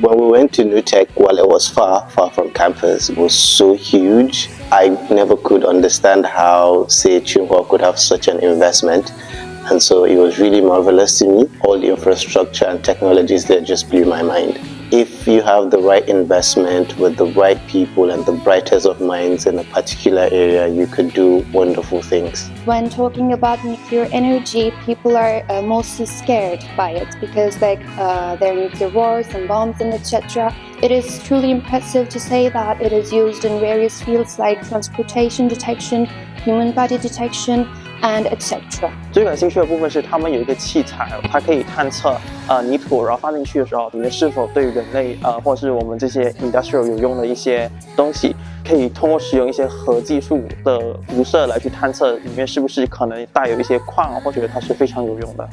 When we went to NucTECH, while it was far from campus, it was so huge. I never could understand how, say, Tsinghua could have such an investment. And so it was really marvelous to me. All the infrastructure and technologies there just blew my mind. If you have the right investment with the right people and the brightest of minds in a particular area, you could do wonderful things. When talking about nuclear energy, people are mostly scared by it because there are nuclear wars and bombs and etc. It is truly impressive to say that it is used in various fields like transportation detection, human body detection, and etc. 最感兴趣的部分是他们有一个器材，它可以探测泥土，然后放进去的时候，里面是否对人类或是我们这些 industrial 有用的一些东西，可以通过使用一些核技术的辐射来去探测里面是不是可能带有一些矿，或者它是非常有用的。